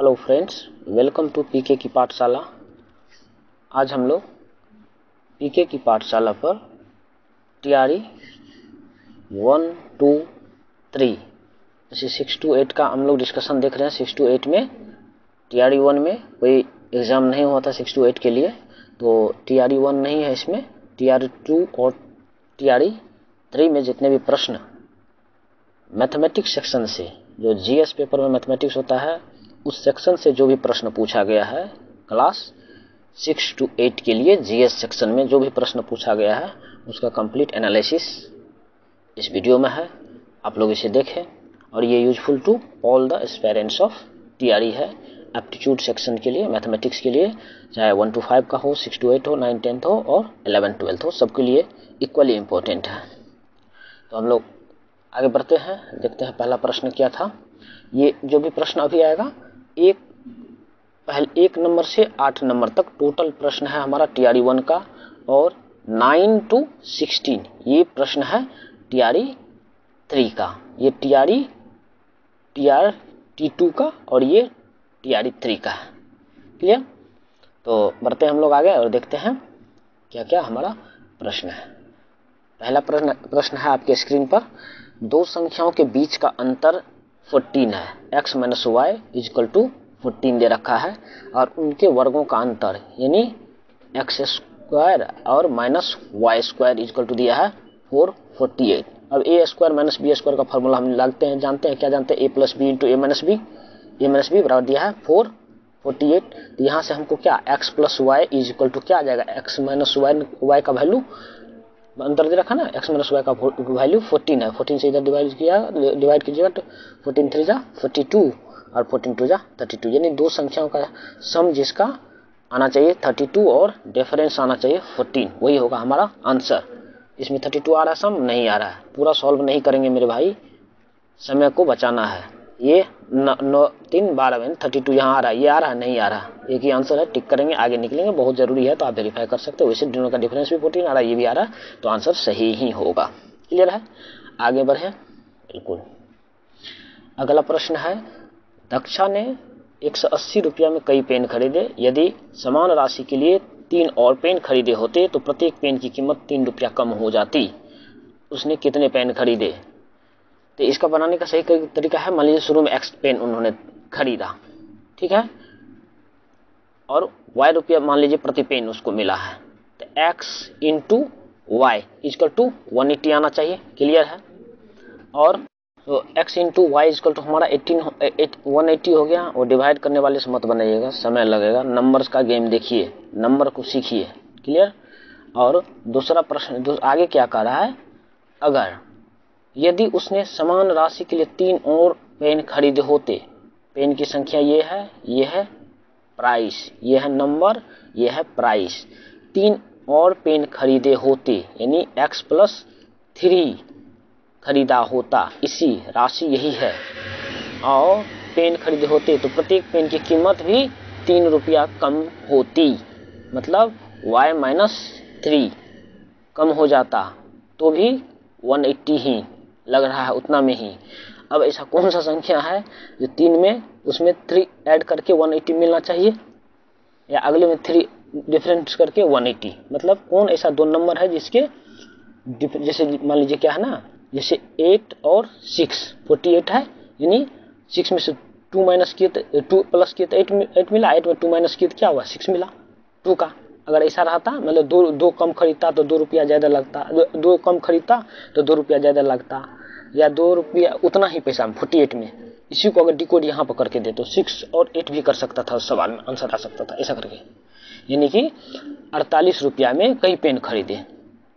Hello friends, welcome to पीके की पाठशाला। आज हम लोग पीके की पाठशाला पर टीआरई 1, 2, 3 जैसे 6 to 8 का हम लोग डिस्कशन देख रहे हैं। 6 to 8 में टीआरई 1 में कोई एग्ज़ाम नहीं हुआ था 6 to 8 के लिए, तो टीआरई 1 नहीं है इसमें। टीआरई 2 और टीआरई 3 में जितने भी प्रश्न मैथमेटिक्स सेक्शन से, जो जीएस पेपर में मैथमेटिक्स होता है, उस सेक्शन से जो भी प्रश्न पूछा गया है क्लास 6 to 8 के लिए जीएस सेक्शन में जो भी प्रश्न पूछा गया है उसका कंप्लीट एनालिसिस इस वीडियो में है। आप लोग इसे देखें और ये useful to all the aspirants of TRE है। एप्टीट्यूड सेक्शन के लिए, मैथमेटिक्स के लिए, चाहे 1 to 5 का हो, 6 to 8 हो, 9, 10 हो और 11, 12 हो, सबके लिए इक्वली इम्पोर्टेंट है। तो हम लोग आगे बढ़ते हैं, देखते हैं पहला प्रश्न क्या था। ये जो भी प्रश्न अभी आएगा एक नंबर से 8 नंबर तक टोटल प्रश्न है हमारा टीआरई 1 का, और 9 to 16 ये प्रश्न है टीआरई 3 का। ये टीआरई 2 का और ये टीआरई 3 का है। क्लियर? तो बढ़ते हैं हम लोग आगे और देखते हैं क्या क्या हमारा प्रश्न है। पहला प्रश्न है आपके स्क्रीन पर। दो संख्याओं के बीच का अंतर 14 है। x - y = 14 दे रखा है और उनके वर्गों का अंतर यानी x² और -y² = दिया है 448। अब a² - b² का फॉर्मूला हम जानते हैं क्या जानते हैं, a + b × a - b बराबर दिया है 448। तो यहाँ से हमको क्या x + y = क्या आ जाएगा, x - y का वैल्यू अंतर दे रखा ना, x - y का वैल्यू 14 है। 14 से इधर डिवाइड कीजिएगा तो 14 3 जा 42 और 14 2 जा 32, यानी दो संख्याओं का सम जिसका आना चाहिए 32 और डिफरेंस आना चाहिए 14, वही होगा हमारा आंसर। इसमें 32 आ रहा है, सम नहीं आ रहा है, पूरा सॉल्व नहीं करेंगे मेरे भाई, समय को बचाना है। ये 9 3 12 32 यहाँ आ रहा है, ये आ रहा है नहीं आ रहा, एक ही आंसर है, टिक करेंगे आगे निकलेंगे। बहुत जरूरी है तो आप वेरीफाई कर सकते हो। वैसे दोनों का डिफरेंस भी 14 आ रहा है, ये भी आ रहा है, तो आंसर सही ही होगा। क्लियर है? आगे बढ़े। बिल्कुल। अगला प्रश्न है, दक्षा ने 180 रुपया में कई पेन खरीदे। यदि समान राशि के लिए 3 और पेन खरीदे होते तो प्रत्येक पेन की कीमत 3 रुपया कम हो जाती। उसने कितने पेन खरीदे? तो इसका बनाने का सही तरीका है, मान लीजिए शुरू में x पेन उन्होंने खरीदा, ठीक है, और y रुपया मान लीजिए प्रति पेन उसको मिला है, तो x × y = 180 आना चाहिए। क्लियर है? और तो x × y = हमारा 180 हो गया। और डिवाइड करने वाले से मत बनाइएगा, समय लगेगा। नंबर्स का गेम देखिए, नंबर को सीखिए। क्लियर? और दूसरा प्रश्न आगे क्या कर रहा है, अगर यदि उसने समान राशि के लिए 3 और पेन खरीदे होते, पेन की संख्या ये है प्राइस, ये है नंबर, ये है प्राइस, 3 और पेन खरीदे होते यानी x + 3 खरीदा होता, इसी राशि यही है, और पेन खरीदे होते तो प्रत्येक पेन की कीमत भी 3 रुपया कम होती, मतलब y - 3 कम हो जाता, तो भी 180 ही लग रहा है, उतना में ही। अब ऐसा कौन सा संख्या है जो 3 में उसमें 3 ऐड करके 180 मिलना चाहिए, या अगले में 3 डिफरेंस करके 180, मतलब कौन ऐसा दो नंबर है जिसके जैसे मान लीजिए क्या है ना, जैसे 8 और 6 48 है, यानी 6 में से 2 माइनस किए तो 2 प्लस किए तो 8 मिला, 8 में 2 माइनस किए तो क्या हुआ, 6 मिला 2 का। अगर ऐसा रहता, मतलब दो कम खरीदता तो 2 रुपया ज़्यादा लगता, 2 कम खरीदता तो 2 रुपया ज़्यादा लगता, या 2 रुपया उतना ही पैसा में 48 में। इसी को अगर डिकोड यहाँ पर करके दे तो 6 और 8 भी कर सकता था, उस सवाल में आंसर आ सकता था ऐसा करके, यानी कि 48 रुपया में कई पेन खरीदे।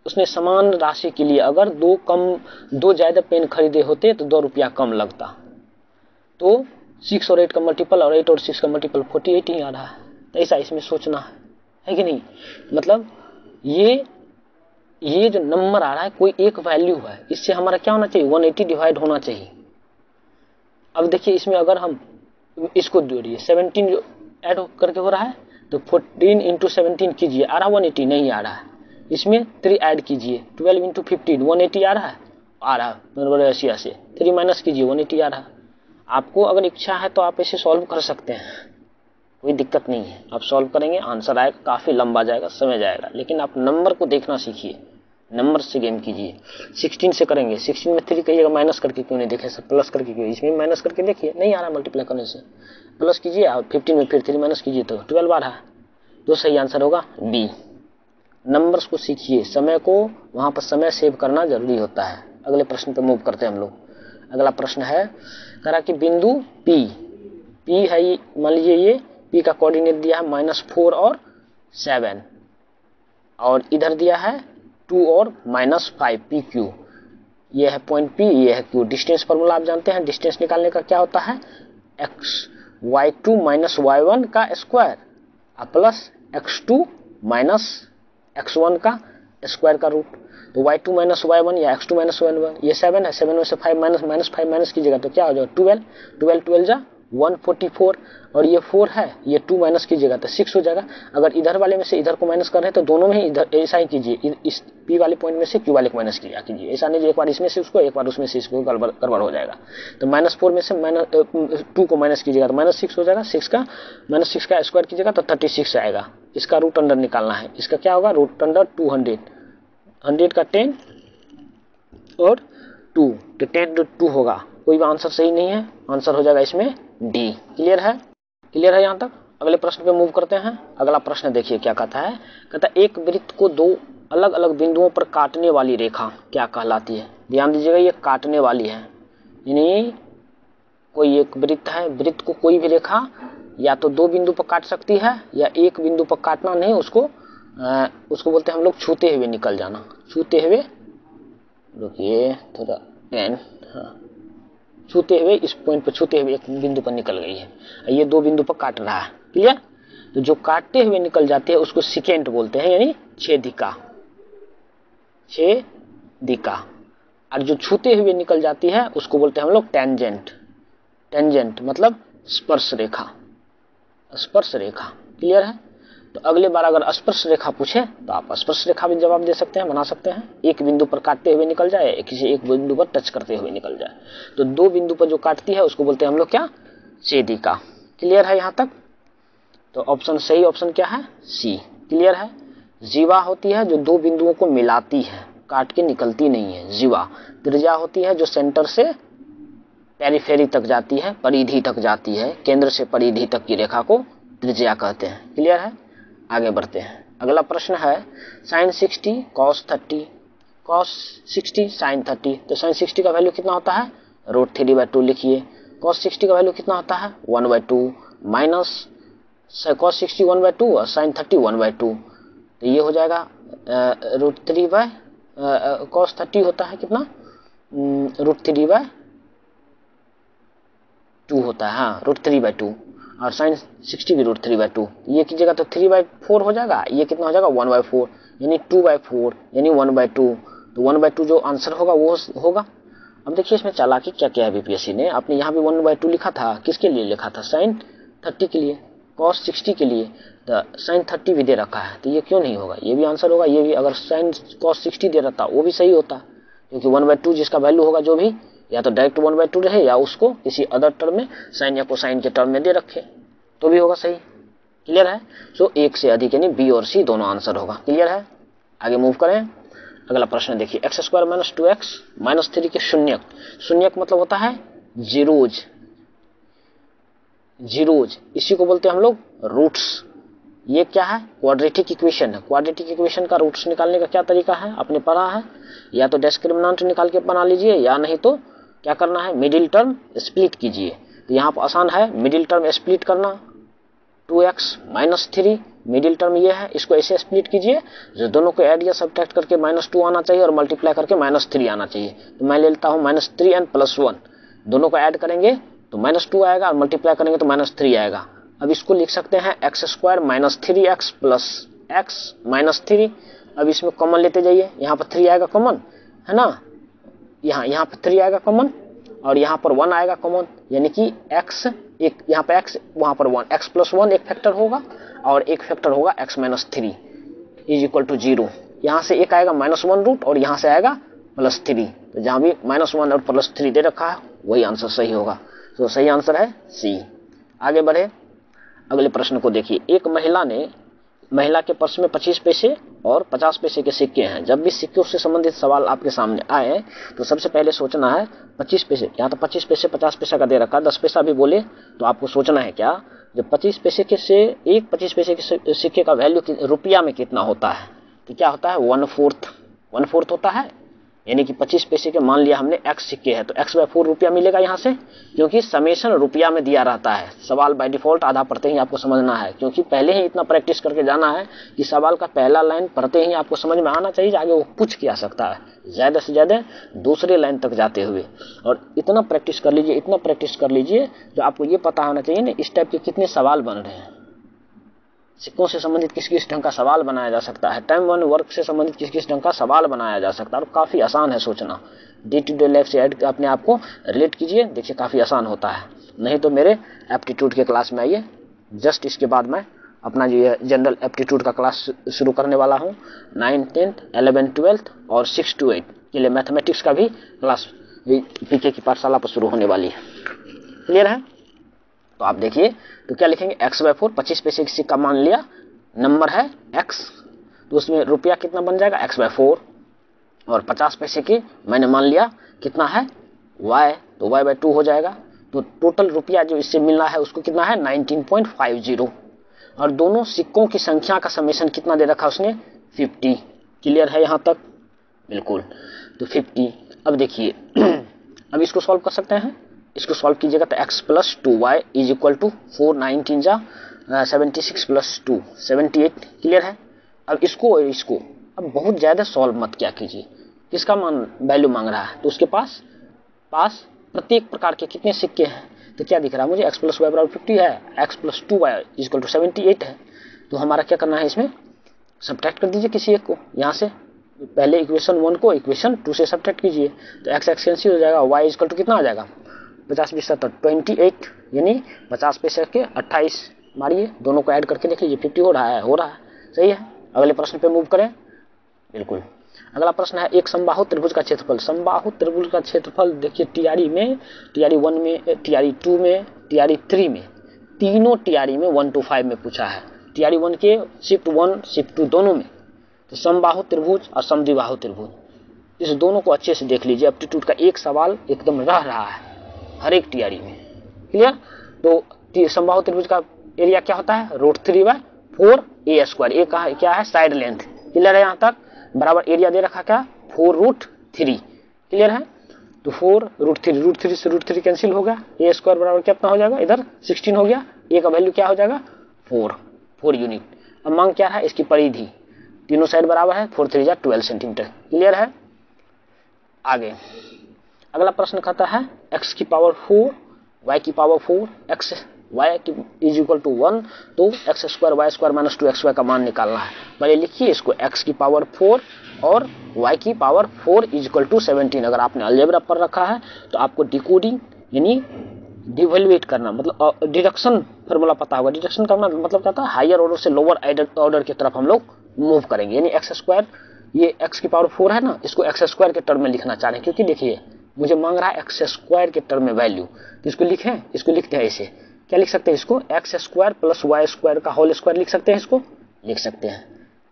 उसने समान राशि के लिए अगर 2 ज़्यादा पेन खरीदे होते तो 2 रुपया कम लगता। तो 6 और 8 का मल्टीपल और 8 और 6 का मल्टीपल 48 ही आ रहा है। तो ऐसा इसमें सोचना है कि नहीं, मतलब ये जो नंबर आ रहा है कोई एक वैल्यू है, इससे हमारा क्या होना चाहिए, 180 डिवाइड होना चाहिए। अब देखिए इसमें अगर हम इसको जोड़िए, 17 जो ऐड करके हो रहा है तो 14 × 17 कीजिए, आ रहा 180 नहीं आ रहा है। इसमें 3 ऐड कीजिए, 12 × 15 180 आ रहा है, बराबर 80 से 3 माइनस कीजिए 180 आ रहा है। आपको अगर इच्छा है तो आप इसे सॉल्व कर सकते हैं, कोई दिक्कत नहीं है। आप सॉल्व करेंगे, आंसर आएगा, काफ़ी लंबा जाएगा, समय जाएगा, लेकिन आप नंबर को देखना सीखिए, नंबर से गेम कीजिए। 16 से करेंगे, 16 में 3 कहिएगा, माइनस करके क्यों नहीं देखे सर, प्लस करके क्यों, इसमें माइनस करके देखिए, नहीं आ रहा मल्टीप्लाई करने से, प्लस कीजिए और 15 में फिर 3 माइनस कीजिए तो 12 आ रहा है। तो सही आंसर होगा बी। नंबर्स को सीखिए, समय को वहाँ पर समय सेव करना जरूरी होता है। अगले प्रश्न पे मूव करते हैं हम लोग। अगला प्रश्न है, करा कि बिंदु P है, मान लीजिए ये P का कोऑर्डिनेट दिया है -4 और 7, और इधर दिया है 2 और -5 PQ। ये है पॉइंट P, ये है Q। डिस्टेंस फार्मूला आप जानते हैं, डिस्टेंस निकालने का क्या होता है, y2 - y1 का स्क्वायर प्लस x2 - x1 का स्क्वायर का रूट। तो y2 - y1 या x2 - y1, ये 7 है, 7 में से 5 माइनस कीजिएगा तो क्या हो जाएगा 12 जा 144, और ये 4 है, ये 2 माइनस कीजिएगा तो 6 हो जाएगा। अगर इधर वाले में से इधर को माइनस कर रहे हैं तो दोनों में ही इधर ऐसा ही कीजिए, इस P वाले पॉइंट में से Q वाले को माइनस कीजिए, ऐसा नहीं एक बार इसमें से उसको, एक बार उसमें से इसको, गड़बड़ हो जाएगा। तो -4 में से -2 को माइनस कीजिएगा तो -6 हो जाएगा, -6 का स्क्वायर कीजिएगा तो 36 आएगा। इसका रूट अंडर निकालना है, इसका क्या होगा, रूट अंडर 200, 100 का 10 और 2, तो 10 to 2 होगा। कोई भी आंसर सही नहीं है, आंसर हो जाएगा इसमें डी। क्लियर है, क्लियर है यहाँ तक। अगले प्रश्न पे मूव करते हैं। अगला प्रश्न देखिए क्या कहता है, कहता है एक वृत्त को 2 अलग अलग बिंदुओं पर काटने वाली रेखा क्या कहलाती है। ध्यान दीजिएगा, ये काटने वाली है, यानी कोई एक वृत्त है, वृत्त को कोई भी रेखा या तो 2 बिंदु पर काट सकती है या एक बिंदु पर काटना नहीं, उसको बोलते हैं हम लोग छूते हुए निकल जाना। छूते हुए, रुकिए थोड़ा पेन, हाँ, छूते हुए, इस पॉइंट पर छूते हुए एक बिंदु पर निकल गई है, ये 2 बिंदु पर काट रहा है। क्लियर, तो जो काटते हुए निकल जाते हैं उसको सिकेंट बोलते हैं, यानी छेदिका, छेदिका। और जो छूते हुए निकल जाती है उसको बोलते हैं हम लोग टेंजेंट। टेंजेंट मतलब स्पर्श रेखा, स्पर्श रेखा। क्लियर है। तो अगले बार अगर स्पर्श रेखा पूछे तो आप स्पर्श रेखा भी जवाब दे सकते हैं, बना सकते हैं। एक बिंदु पर काटते हुए निकल जाए, किसी एक बिंदु पर टच करते हुए निकल जाए, तो 2 बिंदु पर जो काटती है उसको बोलते हैं हम लोग क्या, छेदिका। क्लियर है यहाँ तक। तो ऑप्शन सही, ऑप्शन क्या है, सी। क्लियर है। जीवा होती है जो 2 बिंदुओं को मिलाती है, काट के निकलती नहीं है, जीवा। त्रिज्या होती है जो सेंटर से पेरिफेरी तक जाती है, परिधि तक जाती है, केंद्र से परिधि तक की रेखा को त्रिज्या कहते हैं। क्लियर है। आगे बढ़ते हैं। अगला प्रश्न है sin 60 cos 30, cos 60 sin 30। तो sin 60 का वैल्यू कितना होता है, √3/2 लिखिए। cos 60 का वैल्यू कितना होता है, 1/2 माइनस cos 60 1/2 और sin 30 1/2, तो ये हो जाएगा √3 cos 30 होता है कितना, √3/2 होता है, हाँ √3/2, और sin 60 भी √3/2। ये कीजिएगा तो 3/4 हो जाएगा, ये कितना हो जाएगा 1/4, यानी 2/4 यानी 1/2। तो 1/2 जो आंसर होगा वो होगा। अब देखिए इसमें चालाकी क्या क्या है बीपीएससी ने, आपने यहाँ भी 1/2 लिखा था, किसके लिए लिखा था, sin 30 के लिए, cos 60 के लिए, तो sin 30 भी दे रखा है, तो ये क्यों नहीं होगा, ये भी आंसर होगा। ये भी अगर sin cos 60 दे रहता वो भी सही होता, क्योंकि 1/2 जिसका वैल्यू होगा जो भी, या तो डायरेक्ट 1/2 रहे या उसको किसी अदर टर्म में साइन या कोसाइन के टर्म में दे रखे तो भी होगा सही। क्लियर है। सो एक से अधिक यानी बी और सी दोनों आंसर होगा। क्लियर है। आगे मूव करें। अगला प्रश्न देखिए, x² - 2x - 3 के शून्यक। शून्यक मतलब होता है जीरोज, जीरोज, इसी को बोलते हैं हम लोग रूट्स। ये क्या है, क्वाड्रेटिक इक्वेशन है। क्वाड्रेटिक इक्वेशन का रूट्स निकालने का क्या तरीका है, आपने पढ़ा है, या तो डिस्क्रिमिनेंट निकाल के बना लीजिए, या नहीं तो क्या करना है, मिडिल टर्म स्प्लिट कीजिए। तो यहाँ पर आसान है मिडिल टर्म स्प्लिट करना, 2x - 3 मिडिल टर्म ये है, इसको ऐसे स्प्लिट कीजिए, जो दोनों को ऐड या सब्ट्रैक्ट करके -2 आना चाहिए और मल्टीप्लाई करके -3 आना चाहिए। तो मैं ले लेता हूँ -3n + 1, दोनों को ऐड करेंगे तो -2 आएगा और मल्टीप्लाई करेंगे तो -3 आएगा। अब इसको लिख सकते हैं x² - 3x + x - 3। अब इसमें कॉमन लेते जाइए, यहाँ पर 3 आएगा कॉमन, है ना, यहाँ पर 3 आएगा कॉमन और यहाँ पर 1 आएगा कॉमन, यानी कि x एक, यहाँ पर x वहाँ पर 1, x + 1 एक फैक्टर होगा और एक फैक्टर होगा x - 3 = 0। यहाँ से एक आएगा -1 रूट और यहाँ से आएगा +3, तो जहाँ भी -1 और +3 दे रखा है वही आंसर सही होगा। तो सही आंसर है सी। आगे बढ़े, अगले प्रश्न को देखिए। एक महिला के पर्स में 25 पैसे और 50 पैसे के सिक्के हैं। जब भी सिक्कों से संबंधित सवाल आपके सामने आए तो सबसे पहले सोचना है 25 पैसे, यहाँ तो 25 पैसे 50 पैसा का दे रखा है, 10 पैसा भी बोले तो आपको सोचना है क्या, जब 25 पैसे के से एक 25 पैसे के सिक्के का वैल्यू रुपया में कितना होता है, तो क्या होता है 1/4 होता है। यानी कि 25 पैसे के मान लिया हमने x सिक्के है तो x/4 रुपया मिलेगा यहाँ से, क्योंकि समेशन रुपया में दिया रहता है। सवाल बाय डिफॉल्ट आधा पढ़ते ही आपको समझना है, क्योंकि पहले ही इतना प्रैक्टिस करके जाना है कि सवाल का पहला लाइन पढ़ते ही आपको समझ में आना चाहिए, आगे वो पूछ किया सकता है ज्यादा से ज्यादा दूसरे लाइन तक जाते हुए। और इतना प्रैक्टिस कर लीजिए जो आपको ये पता होना चाहिए ना इस टाइप के कितने सवाल बन रहे हैं, सिक्कों से संबंधित किस किस ढंग का सवाल बनाया जा सकता है, टाइम वन वर्क से संबंधित किस किस ढंग का सवाल बनाया जा सकता है। और काफी आसान है सोचना, डे टू डे लाइफ से अपने आप को रिलेट कीजिए, देखिए काफी आसान होता है। नहीं तो मेरे एप्टीट्यूड के क्लास में आइए, जस्ट इसके बाद मैं अपना जो जनरल एप्टीट्यूड का क्लास शुरू करने वाला हूँ। 9th 10th 11th 12th और 6 to 8 के लिए मैथमेटिक्स का भी क्लास पीके की पाठशाला पर शुरू होने वाली है। क्लियर है? तो आप देखिए तो क्या लिखेंगे x/4, 25 पैसे की सिक्का मान लिया, नंबर है x, तो उसमें रुपया कितना बन जाएगा x/4, और 50 पैसे की मैंने मान लिया कितना है y, तो y/2 हो जाएगा। तो टोटल रुपया जो इससे मिल रहा है उसको कितना है 19.50, और दोनों सिक्कों की संख्या का समेशन कितना दे रखा उसने 50। क्लियर है यहाँ तक? बिल्कुल। तो 50, अब देखिए अब इसको सॉल्व कर सकते हैं, इसको सॉल्व कीजिएगा तो x + 2y = 4, 9 3 जा 76 + 2 78। क्लियर है? अब इसको अब बहुत ज्यादा सॉल्व मत क्या कीजिए, किसका मान वैल्यू मांग रहा है, तो उसके पास प्रत्येक प्रकार के कितने सिक्के हैं, तो क्या दिख रहा है मुझे x + y = 50 है, x + 2y = 78 है। तो हमारा क्या करना है, इसमें सब्ट्रैक्ट कर दीजिए किसी एक को, यहाँ से पहले इक्वेशन 1 को इक्वेशन 2 से सब्ट्रैक्ट कीजिए, तो x कैंसिल हो जाएगा, y = कितना आ जाएगा 50 20 70 28, यानी 50 पैसे के 28 मारिए, दोनों को ऐड करके देख लीजिए 50 हो रहा है। सही है? अगले प्रश्न पे मूव करें। बिल्कुल, अगला प्रश्न है एक समबाहु त्रिभुज का क्षेत्रफल। समबाहु त्रिभुज का क्षेत्रफल देखिए टीआरई 1 में, टीआरई 2 में, टीआरई 3 में, तीनों टीआरई में 1 to 5 में पूछा है। टीआरई 1 के शिफ्ट 1 शिफ्ट 2 दोनों में, तो समबाहु त्रिभुज और समद्विबाहु त्रिभुज, इस दोनों को अच्छे से देख लीजिए। एप्टीट्यूड का एक सवाल एकदम रह रहा है हर एक टीआरई में। क्लियर? तो समबाहु त्रिभुज का एरिया क्या होता है √3/4a²। ये क्या है साइड लेंथ। क्लियर है यहाँ तक? बराबर एरिया दे रखा क्या 4√3। क्लियर है? तो 4√3 से √3 कैंसिल हो गया, a² बराबर कितना हो जाएगा, इधर 16 हो गया, a का वैल्यू क्या हो जाएगा 4 यूनिट। अब मांग क्या है इसकी परिधि, तीनों साइड बराबर है, 4 3 12 सेंटीमीटर। क्लियर है? आगे अगला प्रश्न कहता है x⁴ y⁴ x y = 1, तो x² y² - 2xy का मान निकालना है। पहले लिखिए इसको x⁴ और y⁴ = 17। अगर आपने अलजेब्रा पढ़ रखा है तो आपको डिकोडिंग यानी डिवैल्यूएट करना मतलब डिडक्शन फार्मूला पता होगा। डिडक्शन करना मतलब क्या था, हायर ऑर्डर से लोअर ऑर्डर की तरफ हम लोग मूव करेंगे। यानी x², ये x⁴ है ना, इसको x² के टर्म में लिखना चाह रहे हैं, क्योंकि देखिए मुझे मांग रहा है x² के टर्म में वैल्यू, तो इसको लिखते हैं ऐसे। क्या लिख सकते हैं इसको, x² + y² का होल स्क्वायर लिख सकते हैं, इसको लिख सकते हैं।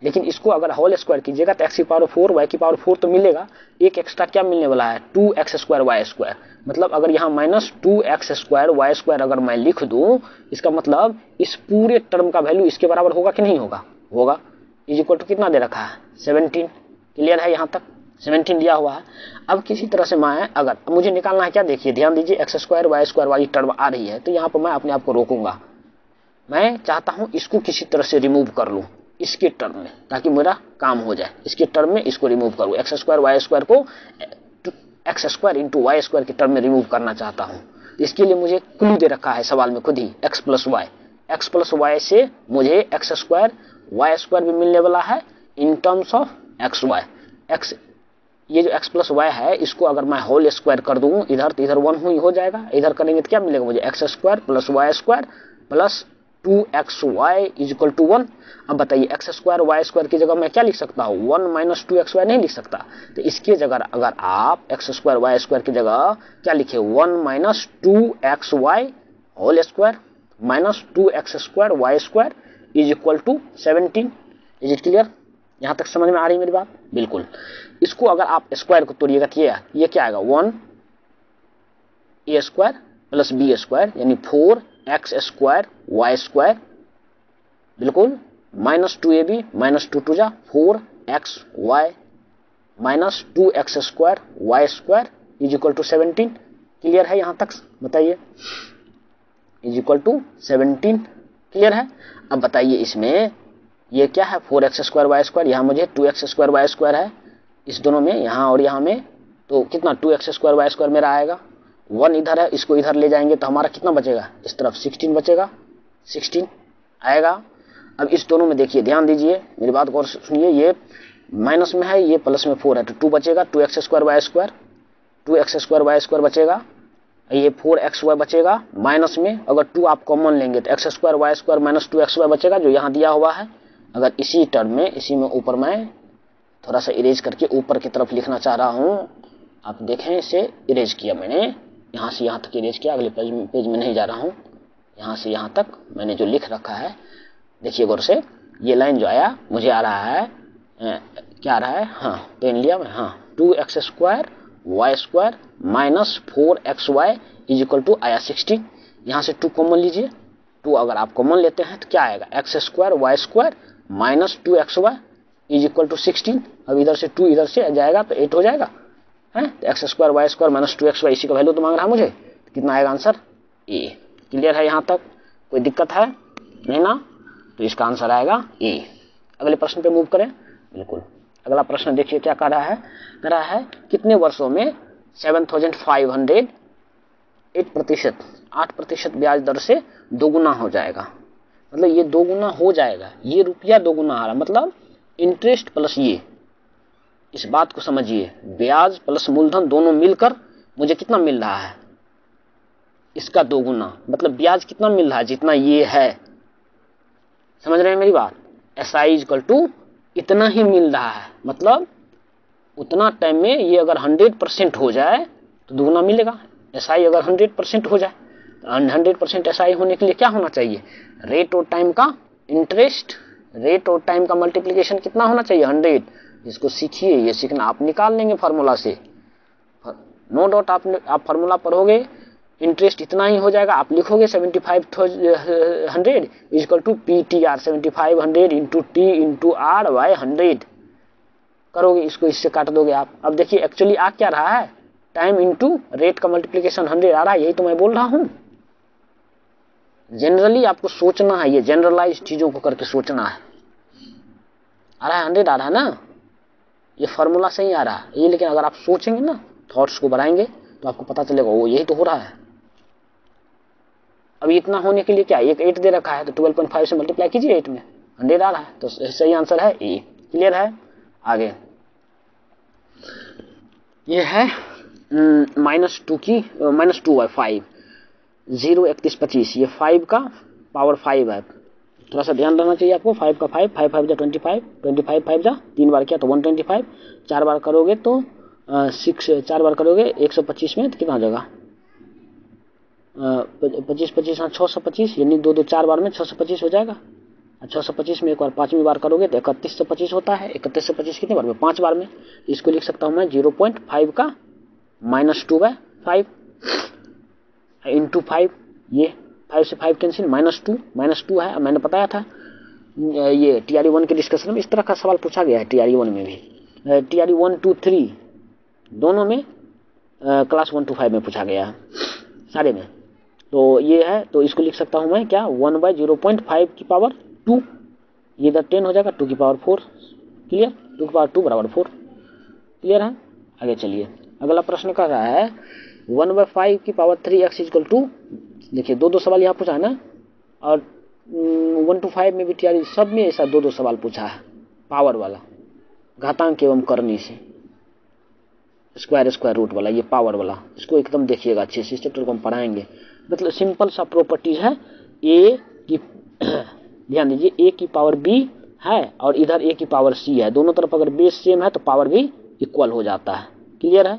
लेकिन इसको अगर होल स्क्वायर कीजिएगा तो x⁴ y⁴ तो मिलेगा, एक एक्स्ट्रा क्या मिलने वाला है 2x² y²। मतलब अगर यहाँ -2x² y² अगर मैं लिख दूं, इसका मतलब इस पूरे टर्म का वैल्यू इसके बराबर होगा कि नहीं होगा, होगा। = कितना दे रखा है 17। क्लियर है? यहाँ तक 17 दिया हुआ है। अब किसी तरह से मैं अगर मुझे निकालना है क्या, देखिए ध्यान दीजिए, x² y² वाली टर्म आ रही है, तो यहाँ पर मैं अपने आप को रोकूंगा। मैं चाहता हूं इसको किसी तरह से रिमूव कर लूं इसके टर्म में, ताकि मेरा काम हो जाए। इसके टर्म में इसको रिमूव करूं, x² y² को x² × y² के टर्म में रिमूव करना चाहता हूं। इसके लिए मुझे क्लू दे रखा है सवाल में खुद ही, x + y से मुझे x² y² भी मिलने वाला है इन टर्म्स ऑफ xy। ये जो x + y है, इसको अगर मैं होल स्क्वायर कर दूं इधर, तो इधर 1 हो जाएगा, इधर करेंगे तो क्या मिलेगा मुझे x² + y² + 2xy is equal to 1। अब बताइए एक्स स्क्वायर वाई स्क्वायर की जगह मैं क्या लिख सकता हूँ, 1 माइनस 2xy नहीं लिख सकता। तो इसकी जगह अगर आप एक्स स्क्वायर वाई स्क्वायर की जगह क्या लिखे, 1 minus 2xy whole square minus 2x square Y square is equal to 17। Is it clear? यहां तक समझ में आ रही मेरी बात? बिल्कुल। इसको अगर आप स्क्वायर को तोड़िएगा तो ये क्या आएगा, 1a square plus B square यानी 4x स्क्वायर वाई स्क्वायर, बिल्कुल, माइनस 2ab माइनस 2 जा 4xy minus 2x square Y square is equal to 17। Clear है यहां तक? बताइए, इज इक्वल टू 17। क्लियर है? अब बताइए इसमें ये क्या है, 4x स्क्वायर वाई स्क्वायर, यहाँ मुझे 2x स्क्वायर वाई स्क्वायर है, इस दोनों में यहाँ और यहाँ में, तो कितना 2x स्क्वायर वाई स्क्वायर मेरा आएगा। 1 इधर है, इसको इधर ले जाएंगे तो हमारा कितना बचेगा, इस तरफ 16 बचेगा, 16 आएगा। अब इस दोनों में देखिए, ध्यान दीजिए, मेरी बात गौर से सुनिए, ये माइनस में है, ये प्लस में 4 है, तो 2 बचेगा, 2x square Y square, 2x square Y square बचेगा, ये 4xy बचेगा माइनस में, अगर 2 आप कॉमन लेंगे तो x square Y square minus 2xy बचेगा जो यहाँ दिया हुआ है। अगर इसी टर्म में, इसी में ऊपर मैं थोड़ा सा इरेज करके ऊपर की तरफ लिखना चाह रहा हूँ, आप देखें इसे इरेज किया मैंने, यहाँ से यहाँ तक इरेज किया, अगले पेज में नहीं जा रहा हूँ, यहाँ से यहाँ तक मैंने जो लिख रखा है, देखिए गौर से, ये लाइन जो आया मुझे आ रहा है, क्या आ रहा है, हाँ पेन लिया मैं, हाँ 2x square Y square minus 4xy is equal to आया 16। यहाँ से 2 कॉमन लीजिए, 2 अगर आप कॉमन लेते हैं तो क्या आएगा, x square Y square minus 2xy is equal to 16। अब इधर से 2 इधर से जाएगा तो 8 हो जाएगा, है, तो x square Y square minus 2xy, इसी का वैल्यू तो मांग रहा है मुझे, तो कितना आएगा आंसर, ए। क्लियर है यहाँ तक? कोई दिक्कत है नहीं ना? तो इसका आंसर आएगा ए। अगले प्रश्न पे मूव करें। बिल्कुल, अगला प्रश्न देखिए क्या कह रहा है, कितने वर्षों में 7500 8% ब्याज दर से दोगुना हो जाएगा। मतलब ये दोगुना हो जाएगा, ये रुपया दोगुना आ रहा, मतलब इंटरेस्ट प्लस ये, इस बात को समझिए, ब्याज प्लस मूलधन दोनों मिलकर मुझे कितना मिल रहा है, इसका दोगुना, मतलब ब्याज कितना मिल रहा है, जितना ये है। समझ रहे हैं मेरी बात? SI इक्वल टू इतना ही मिल रहा है, मतलब उतना टाइम में ये अगर 100% हो जाए तो दुगना मिलेगा। SI अगर 100% हो जाए तो 100% SI होने के लिए क्या होना चाहिए, रेट और टाइम का इंटरेस्ट, रेट और टाइम का मल्टीप्लिकेशन कितना होना चाहिए, 100। इसको सीखिए, ये सीखना आप निकाल लेंगे फार्मूला से, नो डाउट। आप फार्मूला पढ़ोगे, इंटरेस्ट इतना ही हो जाएगा, आप लिखोगे 7500 equal to PTR, 7500 into T into R by 100 करोगे, इसको इससे काट दोगे आप। अब देखिए एक्चुअली आ क्या रहा है, टाइम इंटू रेट का मल्टीप्लिकेशन 100 आ रहा है, यही तो मैं बोल रहा हूं। जनरली आपको सोचना है, ये जनरलाइज चीजों को करके सोचना है। आ रहा है 100 आ रहा है ना, ये फॉर्मूला सही आ रहा है ये, लेकिन अगर आप सोचेंगे ना, थॉट्स को बढ़ाएंगे तो आपको पता चलेगा वो यही तो हो रहा है। अब इतना होने के लिए क्या, एक 8 दे रखा है तो 12.5 से मल्टीप्लाई कीजिए, 8 में 100 आ रहा है, तो सही आंसर है ए। क्लियर है? आगे ये है -2/5 0 31 25, ये 5 का पावर 5 है, थोड़ा सा ध्यान रखना चाहिए आपको। 5 का 5 5 जा 25 25 5 जा 3 बार किया तो 125, 4 बार करोगे तो 4 बार करोगे 125 में तो कितना हो जाएगा, 25 हाँ 625, यानी 2 4 बार में 625 हो जाएगा। 625 में एक बार 5वीं बार करोगे तो 3125 होता है। 3125 कितने बार में, 5 बार में। इसको लिख सकता हूं मैं 0.5 का -2/5 इंटू 5, ये 5 से 5 कैंसिल, -2 है। मैंने बताया था ये TRE 1 के डिस्कशन में इस तरह का सवाल पूछा गया है, TRE 1 में भी, TRE 1 2 3 दोनों में, क्लास 1 to 5 में पूछा गया है, सारे में। तो ये है, तो इसको लिख सकता हूं मैं क्या, 1/0.5 की पावर 2, ये इधर 10 हो जाएगा, 2 की पावर 4। क्लियर? 2 की पावर 2 बराबर 4। क्लियर है? आगे चलिए, अगला प्रश्न कर रहा है 1/5 की पावर 3x इक्वल टू, देखिए 2 सवाल यहाँ पूछा है ना, और 1 to 5 में भी TRE सब में ऐसा 2 सवाल पूछा है, पावर वाला, घातांक एवं करनी से, स्क्वायर रूट वाला, ये पावर वाला। इसको एकदम देखिएगा अच्छे से, इस चैप्टर को हम पढ़ाएंगे। मतलब सिंपल सा प्रॉपर्टीज है, ए की ध्यान दीजिए, ए की पावर बी है और इधर ए की पावर सी है, दोनों तरफ अगर बेस सेम है तो पावर भी इक्वल हो जाता है। क्लियर है?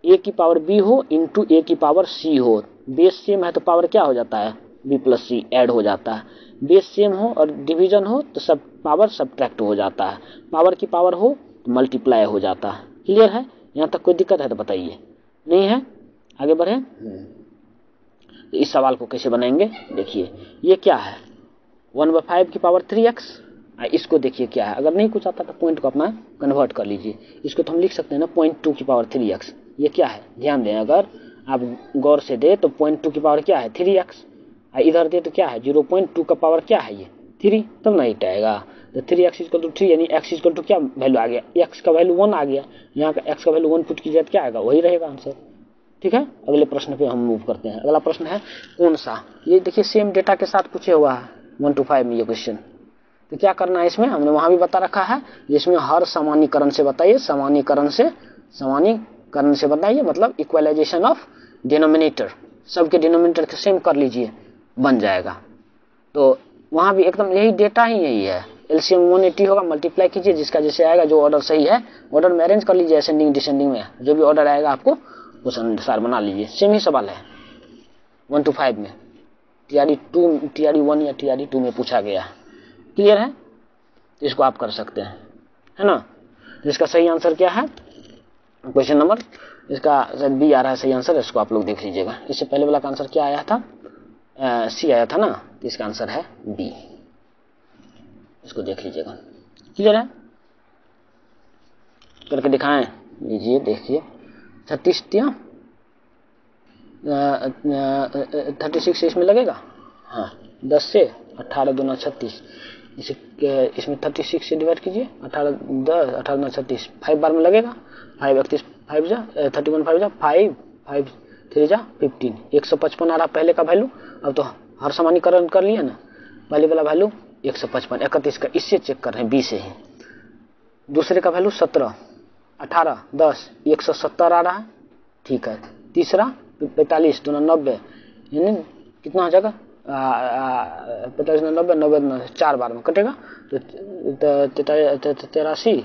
ए की पावर बी हो इंटू ए की पावर सी हो, बेस सेम है तो पावर क्या हो जाता है, बी प्लस सी ऐड हो जाता है। बेस सेम हो और डिवीजन हो तो सब पावर सब्ट्रैक्ट हो जाता है, पावर की पावर हो तो मल्टीप्लाई हो जाता है। क्लियर है? यहाँ तक कोई दिक्कत है तो बताइए, नहीं है? आगे बढ़े। तो इस सवाल को कैसे बनाएंगे, देखिए ये क्या है, 1/5 की पावर 3x। इसको देखिए क्या है, अगर नहीं कुछ आता तो पॉइंट को अपना कन्वर्ट कर लीजिए, इसको तो हम लिख सकते हैं ना 0.2 की पावर 3x। ये क्या है, ध्यान दें, अगर आप गौर से दे तो 0.2 की पावर क्या है 3x, इधर दे तो क्या है 0.2 का पावर क्या है ये 3, तब ना हिट आएगा। तो 3x = 3 यानी x = क्या वैल्यू आ गया, x का वैल्यू 1 आ गया, यहाँ का x का वैल्यू 1 पुट कीजिए तो क्या आएगा, वही रहेगा आंसर। ठीक है, अगले प्रश्न पे हम मूव करते हैं। अगला प्रश्न है कौन सा, ये देखिए सेम डेटा के साथ पूछे हुआ है 1 to 5 में ये क्वेश्चन। तो क्या करना है इसमें, हमने वहां भी बता रखा है, जिसमें हर सामान्यीकरण से बताइए, सामान्यीकरण से बताइए, मतलब इक्वलाइजेशन ऑफ डिनोमिनेटर, सबके डिनोमिनेटर के सेम कर लीजिए, बन जाएगा। तो वहां भी एकदम यही डेटा ही यही है, एलसीएम 180 होगा, मल्टीप्लाई कीजिए, जिसका जैसे आएगा, जो ऑर्डर सही है ऑर्डर में अरेंज कर लीजिए, असेंडिंग डिसेंडिंग में, जो भी ऑर्डर आएगा आपको उस अनुसार बना लीजिए। सेम ही सवाल है 1 to 5 में, TRE 1 या TRE 2 में पूछा गया है। क्लियर है? इसको आप कर सकते हैं, है ना। इसका सही आंसर क्या है, क्वेश्चन नंबर, इसका शायद बी आ रहा है सही आंसर, इसको आप लोग देख लीजिएगा। इससे पहले वाला का आंसर क्या आया था, सी आया था ना, तो इसका आंसर है बी, इसको देख लीजिएगा। क्लियर है? करके दिखाएं, लीजिए देखिए, 36 इसमें लगेगा, हाँ 10 से 18 दूना 36, इसमें 36 से डिवाइड कीजिए, 18 10 18 दूना 36, 5 बार में लगेगा, 5 31 5 जा 31 5 जा 5 5 3 जा 15, 155 आ रहा पहले का वैल्यू। अब तो हर सामान्यीकरण कर लिया ना, पहले वाला वैल्यू 155, 31 का इससे चेक कर रहे हैं, 20 से है, दूसरे का वैल्यू 17 18 10 170 आ रहा है, ठीक है। तीसरा 45 दूना 90, यानी कितना हो जाएगा, 45 90 90 4 बार में कटेगा, तो 83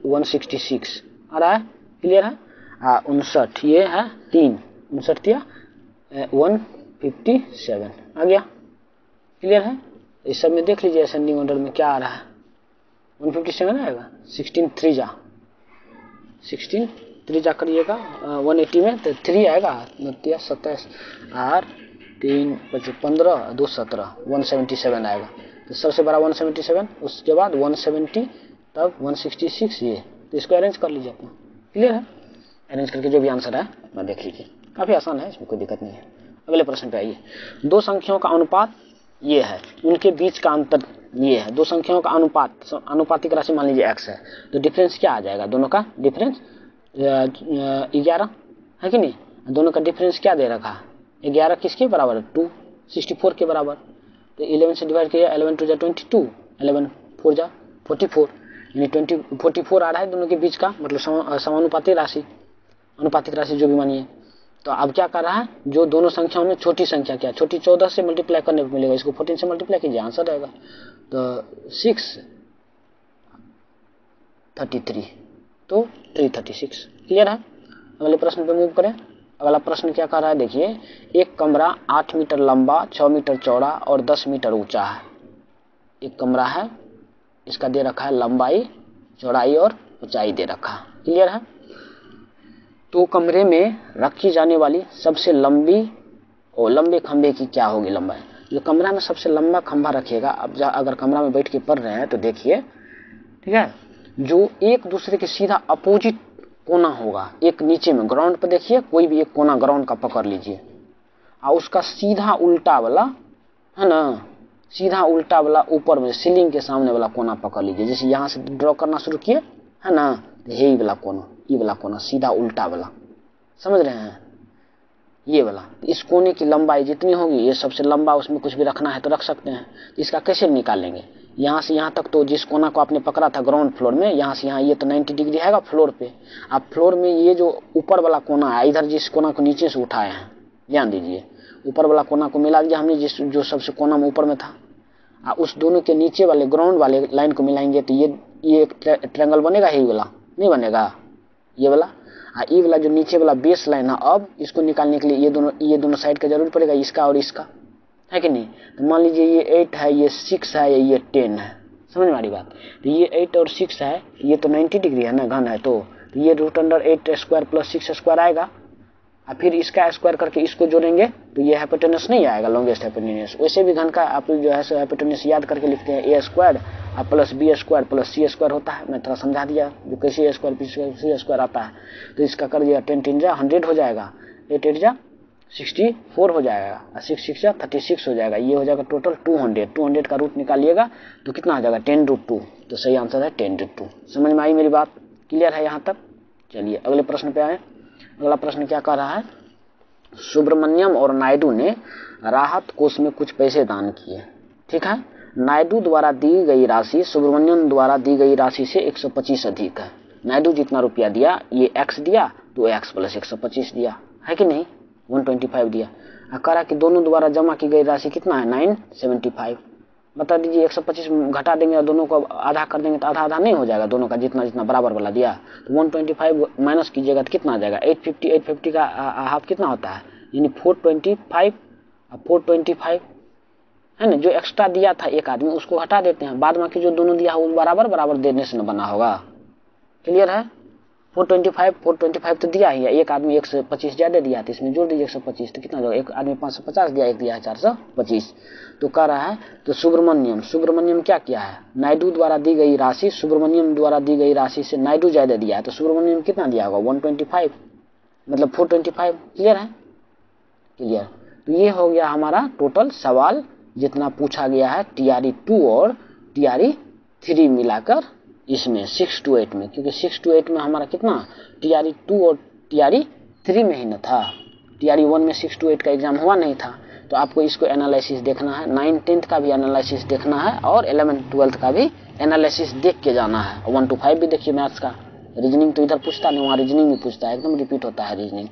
166 आ रहा है। क्लियर है? 59 ये है 3 59 157 आ गया। क्लियर है? इस सब में देख लीजिए असेंडिंग ऑर्डर में क्या आ रहा है, 157 आएगा, 16 3 जा करिएगा 180 में तो 3 आएगा, 27 और 3 15 2 17 177 आएगा। तो सबसे बड़ा 177, उसके बाद 170, तब 166 ये, तो इसको अरेंज कर लीजिए अपना। क्लियर है? अरेंज करके जो भी आंसर है मैं देख लीजिए, काफी आसान है, इसमें कोई दिक्कत नहीं है। अगले प्रश्न पे आइए, दो संख्याओं का अनुपात ये है, उनके बीच का अंतर ये है, दो संख्याओं का अनुपात, अनुपातिक राशि मान लीजिए x है, तो डिफरेंस क्या आ जाएगा, दोनों का डिफरेंस 11 है कि नहीं, दोनों का डिफरेंस क्या दे रखा है, 11 किसके बराबर है 264 के बराबर, तो 11 से डिवाइड किया, 11 2 जा 22, 11 4 जा 44, यानी 44 आ रहा है दोनों के बीच का, मतलब समानुपातिक राशि, अनुपातिक राशि जो भी मानिए। तो अब क्या कर रहा है, जो दोनों संख्याओं में छोटी संख्या क्या, छोटी 14 से मल्टीप्लाई करने पर मिलेगा, इसको 14 से मल्टीप्लाई कीजिए, आंसर रहेगा, तो 633, तो 336। क्लियर है? अगले प्रश्न पे मूव करें। अगला प्रश्न क्या कर रहा है, देखिए, एक कमरा 8 मीटर लंबा, 6 मीटर चौड़ा और 10 मीटर ऊंचा है। एक कमरा है, इसका दे रखा है लंबाई, चौड़ाई और ऊंचाई दे रखा है। क्लियर है? तो कमरे में रखी जाने वाली सबसे लंबी और लंबे खंभे की क्या होगी लंबाई, जो कमरा में सबसे लंबा खंभा रखिएगा। अब अगर कमरा में बैठ के पढ़ रहे हैं तो देखिए, ठीक है, जो एक दूसरे के सीधा अपोजिट कोना होगा, एक नीचे में ग्राउंड पर देखिए, कोई भी एक कोना ग्राउंड का पकड़ लीजिए, और उसका सीधा उल्टा वाला है ना, सीधा उल्टा वाला ऊपर में सीलिंग के सामने वाला कोना पकड़ लीजिए। जैसे यहाँ से ड्रॉ करना शुरू किए है ना, तो यही वाला कोना, ये वाला कोना सीधा उल्टा वाला, समझ रहे हैं, ये वाला। इस कोने की लंबाई जितनी होगी, ये सबसे लंबा, उसमें कुछ भी रखना है तो रख सकते हैं। इसका कैसे निकालेंगे, यहाँ से यहाँ तक, तो जिस कोना को आपने पकड़ा था ग्राउंड फ्लोर में, यहाँ से यहाँ, ये तो 90 डिग्री आएगा फ्लोर पे। आप फ्लोर में ये जो ऊपर वाला कोना है, इधर जिस कोना को नीचे से उठाए हैं, ध्यान दीजिए, ऊपर वाला कोना को मिला दिया हमने, जिस जो सबसे कोना में ऊपर में था, उस दोनों के नीचे वाले ग्राउंड वाले लाइन को मिलाएंगे तो ये एक ट्रायंगल बनेगा, ही वाला नहीं बनेगा, ये वाला। ये वाला जो नीचे वाला बेस लाइन है, अब इसको निकालने के लिए ये दोनों साइड का जरूरत पड़ेगा, इसका और इसका, है कि नहीं। तो मान लीजिए ये 8 है, ये 6 है, ये 10 है, समझ में आ रही बात। तो ये 8 और 6 है, ये तो 90 डिग्री है ना, घन है, तो ये √8 स्क्वायर प्लस 6 स्क्वायर आएगा। और फिर इसका स्क्वायर करके इसको जोड़ेंगे तो ये हाइपोटेनस नहीं आएगा, लॉन्गेस्ट हाइपोटेनस। वैसे भी घन का आप जो है हाइपोटेनस याद करके लिखते हैं, a square plus b square plus c square होता है। मैं थोड़ा समझा दिया जो कैसे a स्क्वायर c स्क्वायर आता है। तो इसका कर दिया 10 3 जा 100 हो जाएगा, 8 8 जा 64 हो जाएगा, 6 6 जा 36 हो जाएगा। ये हो जाएगा टोटल 200 का रूट निकालिएगा तो कितना आ जाएगा 10√2। तो सही आंसर है 10√2। समझ में आई मेरी बात, क्लियर है यहाँ तक। चलिए अगले प्रश्न पे आए। अगला प्रश्न क्या कह रहा है, सुब्रमण्यम और नायडू ने राहत कोष में कुछ पैसे दान किए। ठीक है, नायडू द्वारा दी गई राशि सुब्रमण्यम द्वारा दी गई राशि से 125 अधिक है। नायडू जितना रुपया दिया, ये x दिया तो x प्लस 125 दिया, है कि नहीं, 125 दिया। कह रहा कि दोनों द्वारा जमा की गई राशि कितना है, 975। बता दीजिए 125 घटा देंगे और दोनों को आधा कर देंगे तो आधा आधा नहीं हो जाएगा, दोनों का जितना जितना बराबर वाला दिया। तो 125 माइनस कीजिएगा तो कितना आ जाएगा, 850 का हाफ कितना होता है, यानी 425 और 425 है ना। जो एक्स्ट्रा दिया था एक आदमी उसको हटा देते हैं, बाद बाकी जो दोनों दिया है वो बराबर बराबर देने से न बना होगा। क्लियर है, 425 तो दिया ही है, एक आदमी 125 ज्यादा दिया था, इसमें जोड़ दीजिए 125 तो कितना जाएगा, एक आदमी 550 दिया, एक दिया है 425। तो कह रहा है तो सुब्रमण्यम क्या किया है, नायडू द्वारा दी गई राशि, सुब्रमण्यम द्वारा दी गई राशि से नायडू ज्यादा दिया है, तो सुब्रमण्यम कितना दिया होगा 125, मतलब 425। क्लियर है, क्लियर। तो ये हो गया हमारा टोटल सवाल जितना पूछा गया है TRE 2 और TRE 3 मिलाकर, इसमें 6 to 8 में, क्योंकि 6 to 8 में हमारा कितना TRE 2 और TRE 3 में ही न था, TRE 1 में 6 to 8 का एग्जाम हुआ नहीं था। तो आपको इसको एनालिसिस देखना है, 9 10th का भी एनालिसिस देखना है और 11 12th का भी एनालिसिस देख के जाना है। 1 to 5 भी देखिए मैथ्स का, रीजनिंग तो इधर पूछता नहीं, वहाँ रीजनिंग भी पूछता है, एकदम रिपीट होता है रीजनिंग।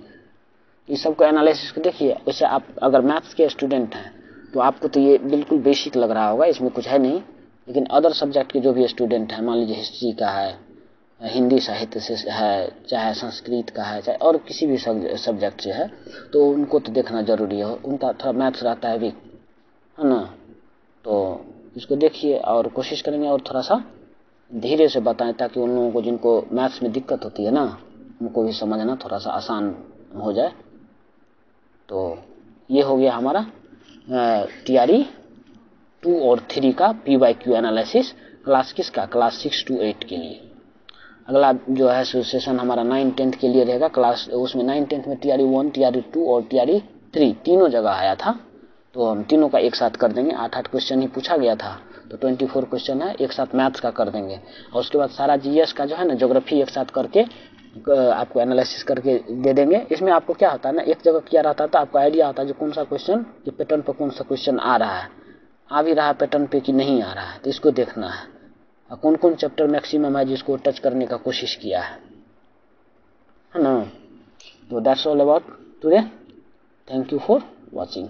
इस सबको एनालिसिस को देखिए। वैसे आप अगर मैथ्स के स्टूडेंट हैं तो आपको तो ये बिल्कुल बेसिक लग रहा होगा, इसमें कुछ है नहीं, लेकिन अदर सब्जेक्ट के जो भी स्टूडेंट हैं, मान लीजिए हिस्ट्री का है, हिंदी साहित्य से है, चाहे संस्कृत का है, चाहे और किसी भी सब्जेक्ट से है, तो उनको तो देखना जरूरी है, उनका थोड़ा मैथ्स रहता है भी, है ना। तो इसको देखिए और कोशिश करेंगे और थोड़ा सा धीरे से बताएं, ताकि उन लोगों को जिनको मैथ्स में दिक्कत होती है ना, उनको भी समझना थोड़ा सा आसान हो जाए। तो ये हो गया हमारा TRE 2 और 3 का PYQ एनालिसिस, क्लास किसका, क्लास 6 to 8 के लिए। अगला जो है सेशन हमारा 9 10th के लिए रहेगा क्लास, उसमें 9 10th में TRE 1 TRE 2 और TRE 3 तीनों जगह आया था, तो हम तीनों का एक साथ कर देंगे। 8 क्वेश्चन ही पूछा गया था, तो 24 क्वेश्चन है, एक साथ मैथ्स का कर देंगे। और उसके बाद सारा GS का जो है ना, ज्योग्राफी एक साथ करके आपको एनालिसिस करके दे देंगे। इसमें आपको क्या होता है ना, एक जगह किया रहता था, आपको आइडिया होता है जो कौन सा क्वेश्चन, ये पैटर्न पर कौन सा क्वेश्चन आ रहा है, आ भी रहा पैटर्न पे कि नहीं आ रहा है, तो इसको देखना है। और कौन कौन चैप्टर मैक्सिमम है जिसको टच करने का कोशिश किया है ना। तो that's all about today, thank you for watching.